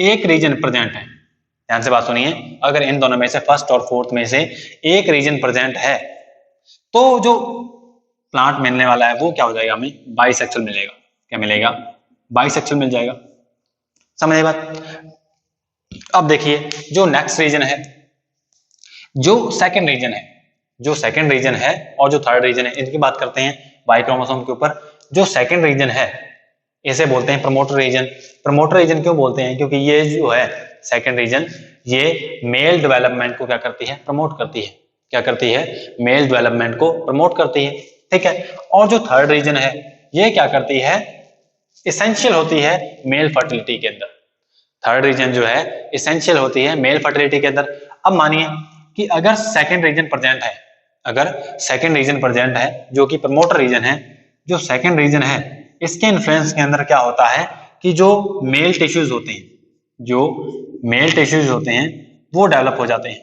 एक रीजन प्रेजेंट है, ध्यान से बात सुनिए, अगर इन दोनों में से फर्स्ट और फोर्थ में से एक रीजन प्रेजेंट है, तो जो प्लांट मिलने वाला है वो क्या हो जाएगा? हमें बाइसेक्सुअल मिलेगा। क्या मिलेगा? बाइसेक्सुअल मिल जाएगा। समझ आई बात? अब देखिए जो नेक्स्ट रीजन है, जो सेकंड रीजन है, जो सेकंड रीजन है और जो थर्ड रीजन है, इनकी बात करते हैं वाई क्रोमोसोम के ऊपर। जो सेकंड रीजन है इसे बोलते हैं प्रमोटर रीजन। प्रमोटर रीजन क्यों बोलते हैं? क्योंकि ये जो है सेकंड रीजन, ये मेल डेवलपमेंट को क्या करती है? प्रमोट करती है। क्या करती है? मेल डेवलपमेंट को प्रमोट करती है। ठीक है। और जो थर्ड रीजन है ये क्या करती है? इसेंशियल होती है मेल फर्टिलिटी के अंदर। थर्ड रीजन जो है इसेंशियल होती है मेल फर्टिलिटी के अंदर। अब मानिए कि अगर सेकंड रीजन प्रेजेंट है, अगर सेकंड रीजन प्रेजेंट है जो कि प्रमोटर रीजन है, जो सेकंड रीजन है इसके इन्फ्लुएंस के अंदर क्या होता है कि जो मेल टिश्यूज होते हैं, जो मेल टिश्यूज होते हैं वो डेवलप हो जाते हैं।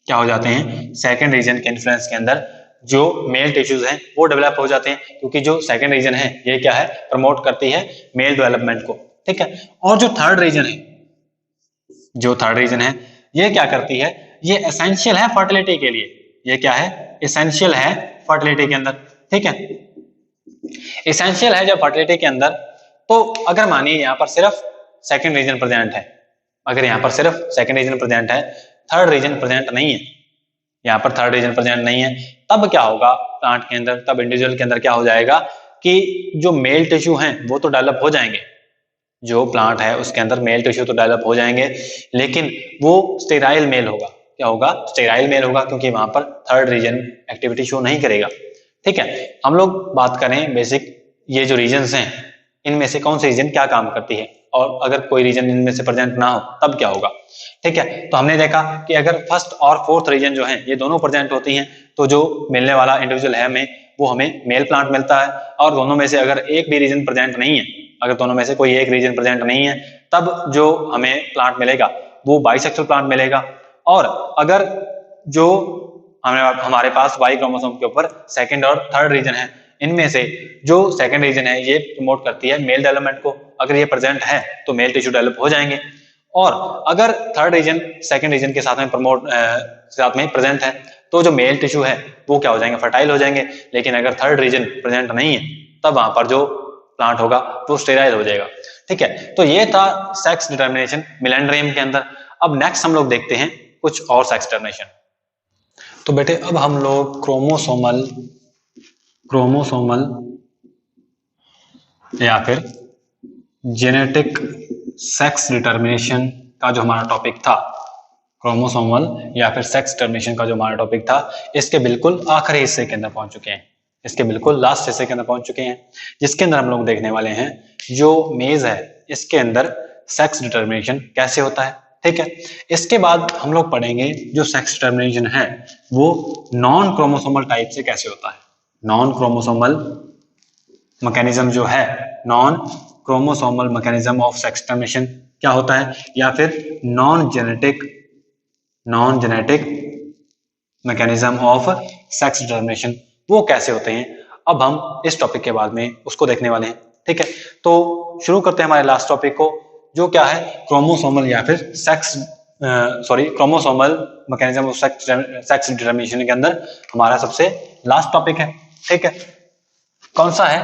क्या हो जाते हैं? सेकंड रीजन के इन्फ्लुएंस के अंदर जो मेल टिश्यूज हैं वो डेवलप हो जाते हैं, क्योंकि जो सेकंड रीजन है ये क्या है? प्रमोट करती है मेल डेवलपमेंट को। ठीक है। और जो थर्ड रीजन है, जो थर्ड रीजन है ये क्या करती है? ये एसेंशियल है फर्टिलिटी के लिए। ये क्या है? एसेंशियल है फर्टिलिटी के अंदर। ठीक है। एसेंशियल है जब फर्टिलिटी के अंदर, तो अगर मानिए यहाँ पर सिर्फ सेकंड रीजन प्रेजेंट है, अगर यहाँ पर सिर्फ सेकंड रीजन प्रेजेंट है, थर्ड रीजन प्रेजेंट नहीं है, यहाँ पर थर्ड रीजन प्रेजेंट नहीं है, तब क्या होगा प्लांट के अंदर? तब इंडिविजुअल के अंदर क्या हो जाएगा कि जो मेल टिश्यू हैं वो तो डेवलप हो जाएंगे, जो प्लांट है उसके अंदर मेल टिश्यू तो डेवलप हो जाएंगे, लेकिन वो स्टेराइल मेल होगा। क्या होगा? स्टेराइल मेल होगा, क्योंकि वहां पर थर्ड रीजन एक्टिविटी शो नहीं करेगा। ठीक है। हम लोग बात करें बेसिक, ये जो रीजन्स हैं इनमें से कौन सी रीजन क्या काम करती है, और अगर कोई रीजन इनमें से प्रेजेंट ना हो तब क्या होगा। ठीक है। तो हमने देखा कि अगर फर्स्ट और फोर्थ रीजन जो है ये दोनों प्रेजेंट होती हैं, तो जो मिलने वाला इंडिविजुअल है हमें वो हमें मेल प्लांट मिलता है। और दोनों में से अगर एक भी रीजन प्रेजेंट नहीं है, अगर दोनों में से कोई एक रीजन प्रेजेंट नहीं है, तब जो हमें प्लांट मिलेगा वो बाइसेक्सुअल प्लांट मिलेगा। और अगर जो हमारे पास वाई क्रोमोसोम के ऊपर सेकंड और थर्ड रीजन है, इनमें से जो सेकंड रीजन है ये प्रमोट करती है मेल डेवलपमेंट को, अगर ये प्रेजेंट है तो मेल टिश्यू डेवलप हो जाएंगे। और अगर थर्ड रीजन सेकंड रीजन के साथ में प्रेजेंट है तो जो मेल टिश्यू है वो क्या हो जाएंगे, फर्टाइल हो जाएंगे। लेकिन अगर थर्ड रीजन प्रेजेंट नहीं है तब वहां पर जो प्लांट होगा वो स्टेराइल हो जाएगा। ठीक है, तो ये था सेक्स डिटर्मिनेशन मिलेंड्रियम के अंदर। अब नेक्स्ट हम लोग देखते हैं कुछ और सेक्स डिटर्मिनेशन। तो बेटे अब हम लोग क्रोमोसोमल या फिर जेनेटिक सेक्स डिटर्मिनेशन का जो हमारा टॉपिक था, क्रोमोसोमल या फिर सेक्स डिटर्मिनेशन का जो हमारा टॉपिक था, इसके बिल्कुल आखिरी हिस्से के अंदर पहुंच चुके हैं, इसके बिल्कुल लास्ट हिस्से के अंदर पहुंच चुके हैं, जिसके अंदर हम लोग देखने वाले हैं जो मेज है इसके अंदर सेक्स डिटर्मिनेशन कैसे होता है। ठीक है, इसके बाद हम लोग पढ़ेंगे जो सेक्स डिटर्मिनेशन है वो नॉन क्रोमोसोमल टाइप से कैसे होता है। नॉन क्रोमोसोमल मैकेनिज्म जो है, non chromosomal mechanism of sex determination क्या होता है, या फिर non genetic mechanism of sex determination वो कैसे होते हैं। अब हम इस टॉपिक के बाद में उसको देखने वाले हैं। ठीक है, तो शुरू करते हैं हमारे लास्ट टॉपिक को, जो क्या है क्रोमोसोमल या फिर chromosomal mechanism of sex determination के अंदर हमारा सबसे लास्ट टॉपिक है। ठीक है, कौन सा है,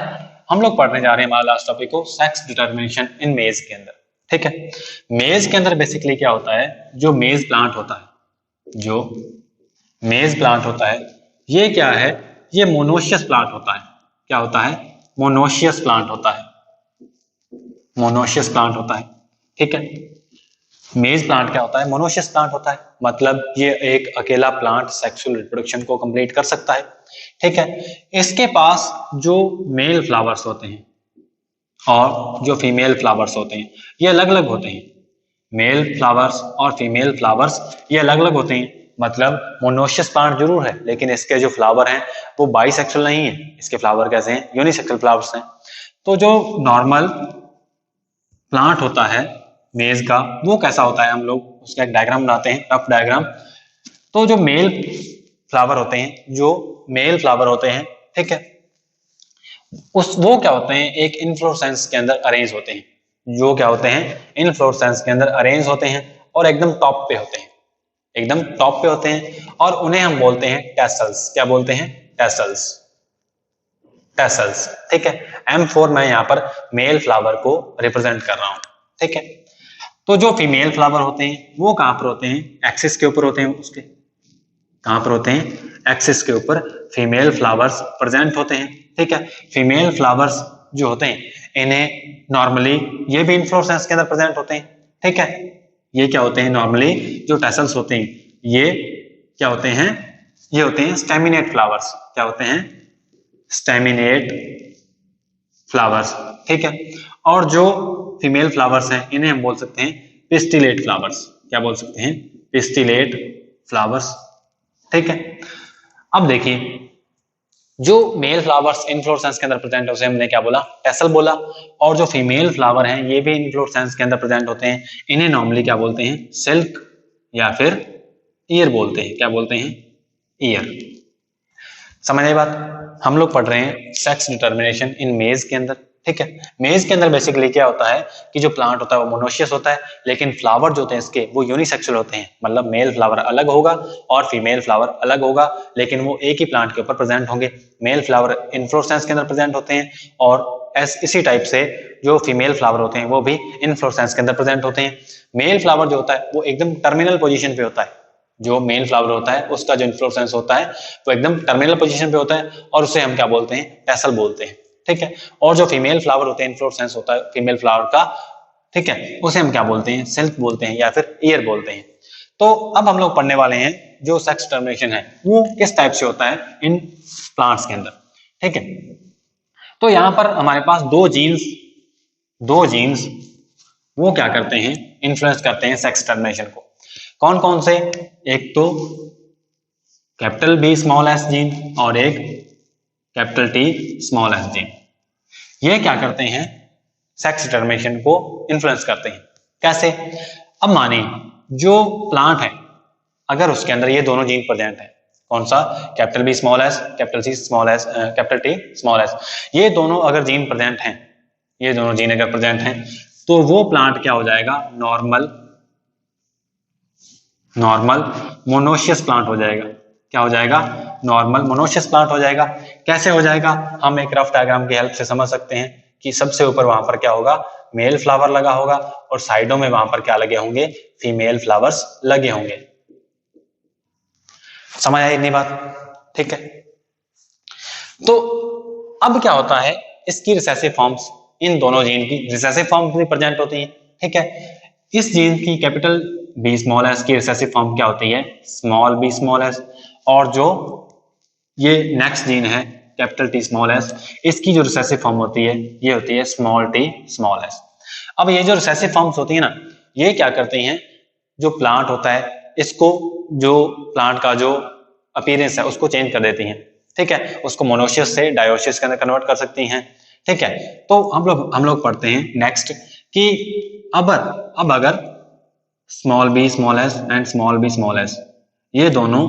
हम लोग पढ़ने जा रहे हैं हमारा लास्ट टॉपिक को, सेक्स डिटर्मिनेशन इन मेज के अंदर। ठीक है, मेज के अंदर बेसिकली क्या होता है, जो मेज प्लांट होता है, ये क्या है, ये मोनोशियस प्लांट होता है। क्या होता है, मोनोशियस प्लांट होता है। ठीक है, मेज प्लांट क्या होता है, मोनोशियस प्लांट होता है, मतलब ये एक अकेला प्लांट सेक्सुअल रिप्रोडक्शन को कंप्लीट कर सकता है। ठीक है, इसके पास जो मेल फ्लावर्स होते हैं और जो फीमेल फ्लावर्स होते हैं ये अलग अलग होते हैं। मेल फ्लावर्स और फीमेल फ्लावर्स ये अलग अलग होते हैं, मतलब मोनोशियस प्लांट जरूर है लेकिन इसके जो फ्लावर हैं वो बाइसेक्सुअल नहीं है, इसके फ्लावर कैसे हैं, यूनिसेक्सुअल फ्लावर्स हैं। तो जो नॉर्मल प्लांट होता है मेज का वो कैसा होता है, हम लोग उसका एक डायग्राम बनाते हैं, रफ डायग्राम। तो जो मेल फ्लावर होते हैं, ठीक है, वो क्या होते हैं, एक इन्फ्लोरेसेंस के अंदर अरेंज होते हैं, जो क्या होते हैं, इन्फ्लोरेसेंस के अंदर अरेंज होते हैं और एकदम टॉप पे होते हैं, और उन्हें हम बोलते हैं टेसल्स। क्या बोलते हैं, टेसल्स। ठीक है, M4 मैं यहाँ पर मेल फ्लावर को रिप्रेजेंट कर रहा हूं। ठीक है, तो जो फीमेल फ्लावर होते हैं वो कहां पर होते हैं, एक्सिस के ऊपर होते हैं, उसके कहां पर होते हैं, एक्सिस के ऊपर फीमेल फ्लावर्स प्रेजेंट होते हैं। ठीक है, फीमेल फ्लावर्स जो होते हैं इन्हें नॉर्मली ये भी इन्फ्लोरेसेंस के अंदर प्रेजेंट होते हैं। ठीक है, ये क्या होते हैं, नॉर्मली जो टेसल्स होते हैं ये क्या होते हैं, ये होते हैं स्टेमिनेट फ्लावर्स। क्या होते हैं, स्टेमिनेट फ्लावर्स। ठीक है, और जो फीमेल फ्लावर्स हैं इन्हें हम बोल सकते हैं पिस्टिलेट फ्लावर्स। क्या बोल सकते हैं, पिस्टिलेट फ्लावर्स। ठीक है, अब देखिए जो मेल फ्लावर्स इन्फ्लोरेसेंस के अंदर प्रेजेंट है उसे हमने क्या बोला, टेसल बोला, और जो फीमेल फ्लावर हैं ये भी इन्फ्लोरेसेंस के अंदर प्रेजेंट होते हैं, इन्हें नॉर्मली क्या बोलते हैं, सिल्क या फिर ईयर बोलते हैं। क्या बोलते हैं, ईयर। समझ आई बात, हम लोग पढ़ रहे हैं सेक्स डिटर्मिनेशन इन मेज के अंदर। ठीक है, मेज के अंदर बेसिकली क्या होता है कि जो प्लांट होता है वो मोनोशियस होता है, लेकिन फ्लावर जो होते हैं इसके वो यूनिसेक्सुअल होते हैं, मतलब मेल फ्लावर अलग होगा और फीमेल फ्लावर अलग होगा, लेकिन वो एक ही प्लांट के ऊपर प्रेजेंट होंगे। मेल फ्लावर इन्फ्लोरेसेंस के अंदर प्रेजेंट होते हैं और इसी टाइप से जो फीमेल फ्लावर होते हैं वो भी इन्फ्लोरेसेंस के अंदर प्रेजेंट होते हैं। मेल फ्लावर जो होता है वो एकदम टर्मिनल पोजीशन पे होता है, जो मेल फ्लावर होता है उसका जो इन्फ्लोरेसेंस होता है वो एकदम टर्मिनल पोजीशन पे होता है और उसे हम क्या बोलते हैं, टेसल बोलते हैं। ठीक है, और जो फीमेल फ्लावर होते हैं, इन्फ्लोरेसेंस होता है फीमेल फ्लावर का, ठीक है, उसे हम क्या बोलते हैं, सिल्क बोलते हैं या फिर ईयर बोलते हैं। तो अब हम लोग पढ़ने वाले हैं जो सेक्स टर्मिनेशन है वो किस टाइप से होता है इन प्लांट्स के अंदर। ठीक है, तो यहां पर हमारे पास दो जीन्स वो क्या करते हैं, इन्फ्लुएंस करते हैं सेक्स टर्मिनेशन को। कौन कौन से, एक तो capital B small s gene और एक capital T small s gene. ये क्या करते हैं, सेक्स डिटरमिनेशन को इन्फ्लुएंस करते हैं। कैसे? अब मानिए जो प्लांट है अगर उसके अंदर ये दोनों जीन प्रेजेंट है, कौन सा, capital B small s, capital C small s, capital T small s, ये दोनों अगर जीन प्रेजेंट हैं, ये दोनों जीन अगर प्रेजेंट हैं तो वो प्लांट क्या हो जाएगा, नॉर्मल मोनोशियस प्लांट हो जाएगा। क्या हो जाएगा, नॉर्मल मोनोशियस प्लांट हो जाएगा। कैसे हो जाएगा, हम एक रफ डायग्राम की हेल्प से समझ सकते हैं कि सबसे ऊपर वहां पर क्या होगा, मेल फ्लावर लगा होगा और साइडों में वहां पर क्या लगे होंगे, फीमेल फ्लावर्स लगे होंगे। समझ आई इतनी बात? ठीक है। तो अब क्या होता है, इसकी रिसेसिव फॉर्म्स, इन दोनों जीन की रिसेसिव फॉर्म्स भी प्रेजेंट होती हैं। ठीक है। इस जीन की कैपिटल बी स्मॉल एस की रिसेसिव फॉर्म क्या होती है, स्मॉल बी स्मॉल एस, और जो ये नेक्स्ट जीन है कैपिटल टी स्मॉल एस, इसकी जो रिसेसिव फॉर्म होती है ये होती है स्मॉल टी स्मॉल एस। अब ये जो रिसेसिव फॉर्म्स होती है ना, ये क्या करती हैं, जो प्लांट होता है इसको, जो प्लांट का जो अपीयरेंस है उसको चेंज कर देती हैं। ठीक है, उसको मोनोशियस से डायोशियस के अंदर कन्वर्ट कर सकती हैं। ठीक है। तो हम लोग पढ़ते हैं नेक्स्ट कि अब अगर small b small s and small b small s, ये दोनों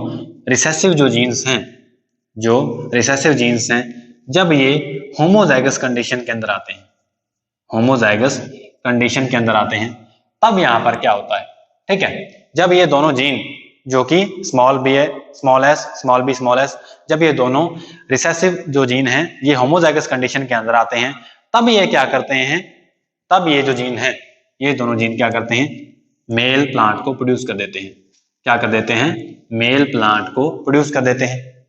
रिसेसिव जो जीन्स हैं, जो रिसेसिव जीन्स हैं, जब ये होमोजाइगस कंडीशन के अंदर आते हैं, होमोजाइगस कंडीशन के अंदर आते हैं, तब यहां पर क्या होता है, ठीक है, जब ये दोनों जीन जो कि स्मॉल बी है small s, small b small s, जब ये दोनों रिसेसिव जो जीन हैं ये होमोजाइगस कंडीशन के अंदर आते हैं, तब ये क्या करते हैं, तब ये जो जीन है, ये दोनों जीन क्या करते हैं, मेल प्लांट को प्रोड्यूस कर देते हैं। क्या कर देते हैं, मेल प्लांट को प्रोड्यूस कर देते हैं।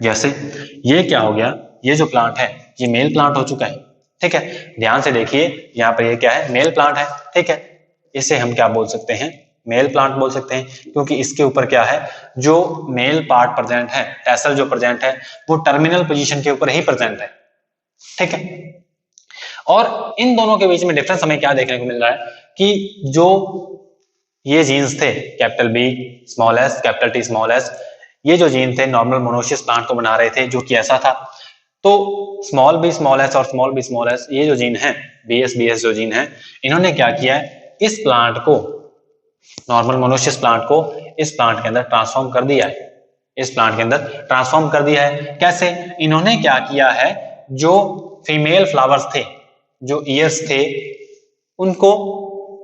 जैसे ये क्या हो गया, ये जो प्लांट है ये मेल प्लांट हो चुका है। ठीक है, ध्यान से देखिए, यहाँ पर ये क्या है, मेल प्लांट है। ठीक है, इसे हम क्या बोल सकते हैं, मेल प्लांट बोल सकते हैं, क्योंकि इसके ऊपर क्या है, जो मेल पार्ट प्रेजेंट है, टैसल जो प्रेजेंट है वो टर्मिनल पोजीशन के ऊपर ही प्रेजेंट है। ठीक है, और इन दोनों के बीच में डिफरेंस हमें क्या देखने को मिल रहा है कि जो ये जीन्स थे capital B small s capital T small s, ये जो जीन थे नॉर्मल मोनोशियस प्लांट को बना रहे थे, जो कि ऐसा था। तो स्मॉल बी स्मॉल एस और स्मॉल बी स्मॉल एस, ये जो जीन है बी एस जो जीन है, इन्होंने क्या किया है, इस प्लांट को, नॉर्मल मोनोशियस प्लांट को इस प्लांट के अंदर ट्रांसफॉर्म कर दिया है, इस प्लांट के अंदर ट्रांसफॉर्म कर दिया है। कैसे, इन्होंने क्या किया है, जो फीमेल फ्लावर्स थे, जो ईयर्स थे, उनको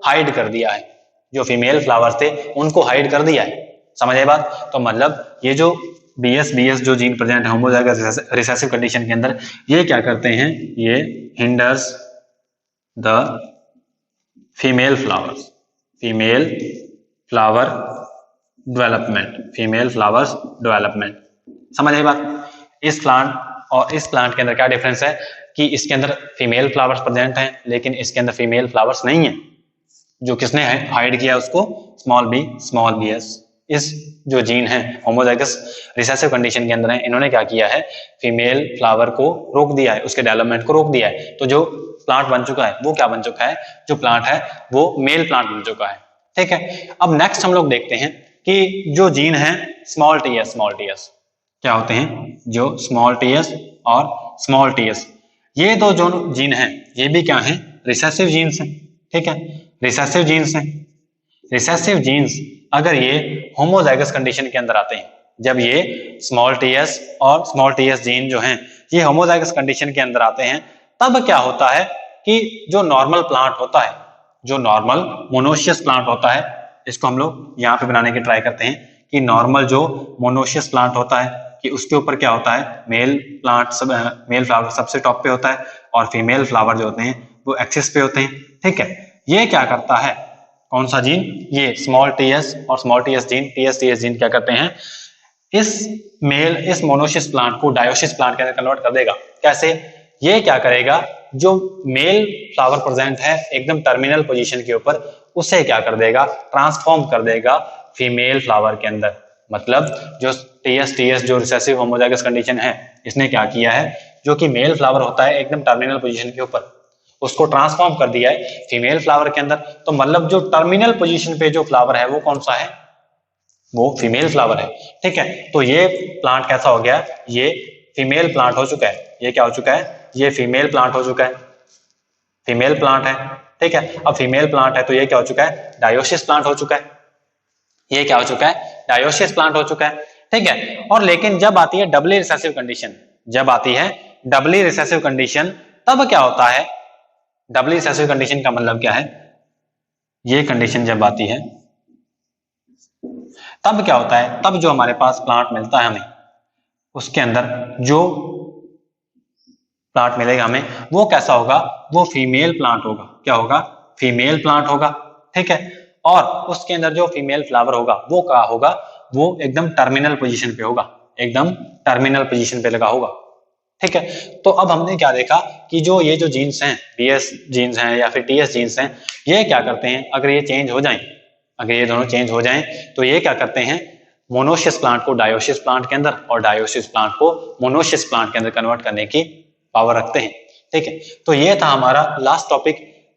हाइड कर दिया है, जो फीमेल फ्लावर्स थे उनको हाइड कर दिया है। समझ आए बात? तो मतलब ये जो बीएस जो जीन प्रेजेंट है होमोजाइगस रिसेसिव कंडीशन के अंदर, ये क्या करते हैं, ये hinders the female flower development. समझ आए बात? इस प्लांट और इस प्लांट के अंदर क्या डिफरेंस है कि इसके अंदर फीमेल फ्लावर्स प्रेजेंट हैं, लेकिन इसके अंदर फीमेल फ्लावर्स नहीं है। जो किसने हाइड किया उसको, स्मॉल बी एस। इस जो जीन है होमोजाइगस रिसेसिव कंडीशन के अंदर है, इन्होंने क्या किया है, फीमेल फ्लावर को रोक दिया है, उसके डेवलपमेंट को रोक दिया है। तो जो प्लांट बन चुका है वो क्या बन चुका है, जो प्लांट है वो मेल प्लांट बन चुका है। ठीक है, अब नेक्स्ट हम लोग देखते हैं कि जो जीन है स्मॉल टी एस क्या होते हैं, जो स्मॉल टी एस और स्मॉल टी एस, ये दो जो जीन है ये भी क्या है, रिसेसिव जीन्स हैं। ठीक है, रिसेसिव जीन्स हैं। रिसेसिव जीन्स अगर ये होमोजाइगस कंडीशन के अंदर आते हैं, जब ये स्मॉल टी एस और स्मॉल टी एस जीन जो हैं ये होमोजाइगस कंडीशन के अंदर आते हैं, तब क्या होता है कि जो नॉर्मल प्लांट होता है, जो नॉर्मल मोनोशियस प्लांट होता है, इसको हम लोग यहाँ पे बनाने की ट्राई करते हैं कि नॉर्मल जो मोनोशियस प्लांट होता है कि उसके ऊपर क्या होता है, मेल फ्लावर सबसे टॉप पे होता है और फीमेल फ्लावर जो होते हैं वो एक्सिस पे होते हैं। ठीक है, ये क्या करता है, कौन सा जीन, ये स्मॉल टी एस और small T S gene, T S gene क्या करते हैं, इस मोनोशियस प्लांट को डायोशियस प्लांट के अंदर कन्वर्ट कर देगा। कैसे, ये क्या करेगा, जो मेल फ्लावर प्रेजेंट है एकदम टर्मिनल पोजीशन के ऊपर, उसे क्या कर देगा, ट्रांसफॉर्म कर देगा फीमेल फ्लावर के अंदर। मतलब जो टी एस जो रिसेसिव होमोजाइगस कंडीशन है, इसने क्या किया है, जो कि मेल फ्लावर होता है एकदम टर्मिनल पोजीशन के ऊपर, उसको ट्रांसफॉर्म कर दिया है फीमेल फ्लावर के अंदर। तो मतलब जो टर्मिनल पोजीशन पे जो फ्लावर है वो कौन सा है, वो फीमेल फ्लावर है। ठीक है, तो ये प्लांट कैसा हो गया, ये फीमेल प्लांट हो चुका है। ये क्या हो चुका है? ये फीमेल प्लांट हो चुका है, फीमेल प्लांट है, ठीक है। अब फीमेल प्लांट है तो ये क्या हो चुका है? डायोसिस प्लांट हो चुका है। ये क्या हो चुका है? डायोसिस प्लांट हो चुका है, ठीक है। और लेकिन जब आती है डबली रिसेसिव कंडीशन, जब आती है डबली रिसेसिव कंडीशन, तब क्या होता है? डबली रिसेसिव कंडीशन का मतलब क्या है? ये कंडीशन जब आती है तब क्या होता है? तब जो हमारे पास प्लांट मिलता है हमें, उसके अंदर जो प्लांट मिलेगा हमें, वो कैसा होगा? वो फीमेल प्लांट होगा। क्या होगा? फीमेल प्लांट होगा, ठीक है। और उसके अंदर जो फीमेल फ्लावर होगा वो क्या होगा? वो एकदम टर्मिनल पोजीशन पे होगा, एकदम टर्मिनल पोजीशन पे लगा होगा, ठीक है। तो अब हमने क्या देखा कि जो ये जो जीन्स हैं, बीएस जीन्स हैं या फिर टीएस जीन्स हैं, ये क्या करते हैं? अगर ये चेंज हो जाएं, अगर ये दोनों चेंज हो जाएं तो ये क्या करते हैं? मोनोशियस प्लांट को डायोसिस प्लांट के अंदर और डायोसिस प्लांट को मोनोशियस प्लांट के अंदर कन्वर्ट करने की पावर रखते हैं, ठीक है। तो ये था हमारा last topic,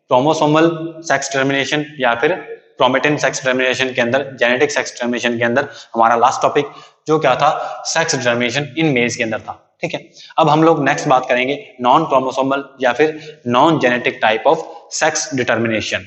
chromosomal sex termination या फिर क्रोमेटिन सेक्स टर्मिनेशन के अंदर, जेनेटिक सेक्स टर्मिनेशन के अंदर हमारा लास्ट टॉपिक जो क्या था? सेक्स टर्मिनेशन इन मेल्स के अंदर था, ठीक है। अब हम लोग नेक्स्ट बात करेंगे नॉन क्रोमोसोमल या फिर non genetic type of sex determination.